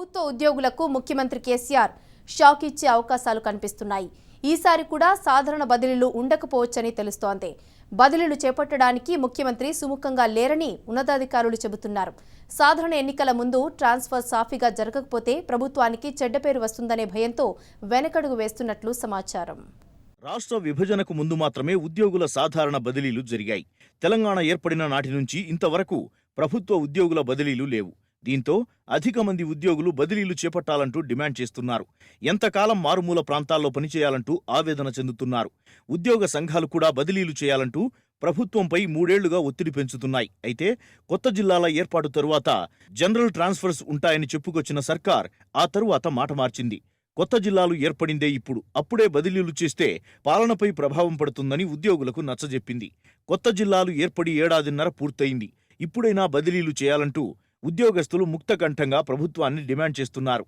ప్రభుత్వ ఉద్యోగులకు ముఖ్యమంత్రి కేసీఆర్ షాక్ ఇచ్చే అవకాశాలు కనిపిస్తున్నాయి. ఈసారి కూడా సాధారణ బదిలీలు ఉండకపోవచ్చని తెలుస్తోంది. బదిలీలు చేపట్టడానికి ముఖ్యమంత్రి సుముఖంగా లేరని ఉన్నతాధికారులు చెబుతున్నారు. సాధారణ ఎన్నికల ముందు ట్రాన్స్ఫర్ సాఫీగా జరగకపోతే ప్రభుత్వానికి చెడ్డ పేరు వస్తుందనే భయంతో వెనకడుగు వేస్తున్నట్లు సమాచారం. రాష్ట్ర విభజనకు ముందు మాత్రమే ఉద్యోగుల సాధారణ బదిలీలు జరిగాయి. తెలంగాణ ఏర్పడిన నాటి నుంచి ఇంతవరకు ప్రభుత్వ ఉద్యోగుల బదిలీలు లేవు. దీంతో అధిక మంది ఉద్యోగులు బదిలీలు చేపట్టాలంటూ డిమాండ్ చేస్తున్నారు. ఎంతకాలం మారుమూల ప్రాంతాల్లో పనిచేయాలంటూ ఆవేదన చెందుతున్నారు. ఉద్యోగ సంఘాలు కూడా బదిలీలు చేయాలంటూ ప్రభుత్వంపై 3 ఏళ్లుగా ఒత్తిడి పెంచుతున్నాయి. అయితే కొత్త జిల్లాల ఏర్పాటు తరువాత జనరల్ ట్రాన్స్ఫర్స్ ఉంటాయని చెప్పుకొచ్చిన సర్కార్ ఆ తరువాత మాట మార్చింది. కొత్త జిల్లాలు ఏర్పడిందే ఇప్పుడు, అప్పుడే బదిలీలు చేస్తే పాలనపై ప్రభావం పడుతుందని ఉద్యోగులకు నచ్చజెప్పింది. కొత్త జిల్లాలు ఏర్పడి ఏడాదిన్నర పూర్తయింది. ఇప్పుడైనా బదిలీలు చేయాలంటూ ఉద్యోగస్తులు ముక్తకంఠంగా ప్రభుత్వాన్ని డిమాండ్ చేస్తున్నారు.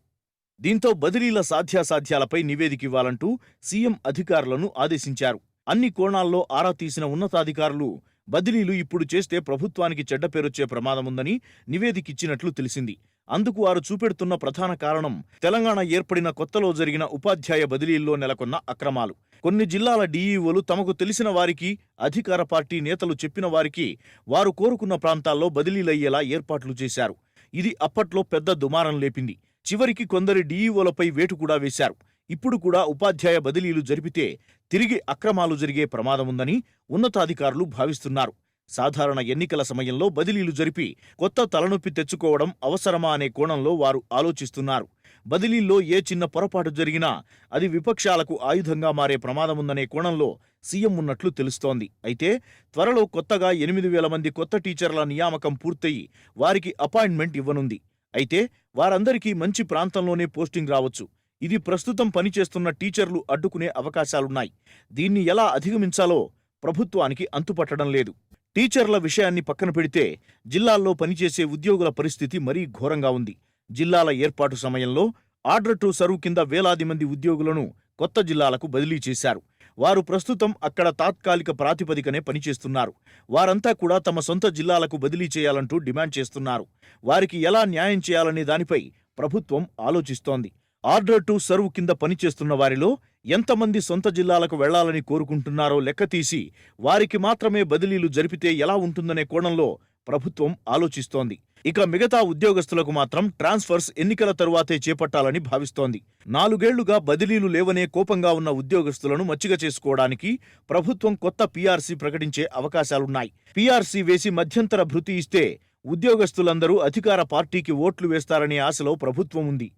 దీంతో బదిలీల సాధ్యాసాధ్యాలపై నివేదికివ్వాలంటూ సీఎం అధికారులను ఆదేశించారు. అన్ని కోణాల్లో ఆరా తీసిన ఉన్నతాధికారులు బదిలీలు ఇప్పుడు చేస్తే ప్రభుత్వానికి చెడ్డ పేరొచ్చే ప్రమాదముందని నివేదికిచ్చినట్లు తెలిసింది. అందుకు వారు చూపెడుతున్న ప్రధాన కారణం తెలంగాణ ఏర్పడిన కొత్తలో జరిగిన ఉపాధ్యాయ బదిలీల్లో నెలకొన్న అక్రమాలు. కొన్ని జిల్లాల డీఈఓలు తమకు తెలిసిన వారికి, అధికార పార్టీ నేతలు చెప్పిన వారికి వారు కోరుకున్న ప్రాంతాల్లో బదిలీలయ్యేలా ఏర్పాట్లు చేశారు. ఇది అప్పట్లో పెద్ద దుమారం లేపింది. చివరికి కొందరి డీఈఓలపై వేటు కూడా వేశారు. ఇప్పుడు కూడా ఉపాధ్యాయ బదిలీలు జరిపితే తిరిగి అక్రమాలు జరిగే ప్రమాదముందని ఉన్నతాధికారులు భావిస్తున్నారు. సాధారణ ఎన్నికల సమయంలో బదిలీలు జరిపి కొత్త తలనొప్పి తెచ్చుకోవడం అవసరమా అనే కోణంలో వారు ఆలోచిస్తున్నారు. బదిలీల్లో ఏ చిన్న పొరపాటు జరిగినా అది విపక్షాలకు ఆయుధంగా మారే ప్రమాదముందనే కోణంలో సీఎం ఉన్నట్లు తెలుస్తోంది. అయితే త్వరలో కొత్తగా 8,000 మంది కొత్త టీచర్ల నియామకం పూర్తయి వారికి అపాయింట్మెంట్ ఇవ్వనుంది. అయితే వారందరికీ మంచి ప్రాంతంలోనే పోస్టింగ్ రావచ్చు. ఇది ప్రస్తుతం పనిచేస్తున్న టీచర్లు అడ్డుకునే అవకాశాలున్నాయి. దీన్ని ఎలా అధిగమించాలో ప్రభుత్వానికి అంతుపట్టడం లేదు. టీచర్ల విషయాన్ని పక్కన పెడితే జిల్లాల్లో పనిచేసే ఉద్యోగుల పరిస్థితి మరీ ఘోరంగా ఉంది. జిల్లాల ఏర్పాటు సమయంలో ఆర్డర్ టు సర్వ్ కింద వేలాది మంది ఉద్యోగులను కొత్త జిల్లాలకు బదిలీ చేశారు. వారు ప్రస్తుతం అక్కడ తాత్కాలిక ప్రాతిపదికనే పనిచేస్తున్నారు. వారంతా కూడా తమ సొంత జిల్లాలకు బదిలీ చేయాలంటూ డిమాండ్ చేస్తున్నారు. వారికి ఎలా న్యాయం చేయాలనే దానిపై ప్రభుత్వం ఆలోచిస్తోంది. ఆర్డర్ టు సర్వ్ కింద పనిచేస్తున్న వారిలో ఎంతమంది సొంత జిల్లాలకు వెళ్లాలని కోరుకుంటున్నారో లెక్కతీసి వారికి మాత్రమే బదిలీలు జరిపితే ఎలా ఉంటుందనే కోణంలో ప్రభుత్వం ఆలోచిస్తోంది. ఇక మిగతా ఉద్యోగస్తులకు మాత్రం ట్రాన్స్ఫర్స్ ఎన్నికల తరువాతే చేపట్టాలని భావిస్తోంది. 4 ఏళ్లుగా బదిలీలు లేవనే కోపంగా ఉన్న ఉద్యోగస్తులను మచ్చిక చేసుకోవడానికి ప్రభుత్వం కొత్త పీఆర్సీ ప్రకటించే అవకాశాలున్నాయి. పీఆర్సీ వేసి మధ్యంతర భృతి ఇస్తే ఉద్యోగస్తులందరూ అధికార పార్టీకి ఓట్లు వేస్తారనే ఆశలో ప్రభుత్వం ఉంది.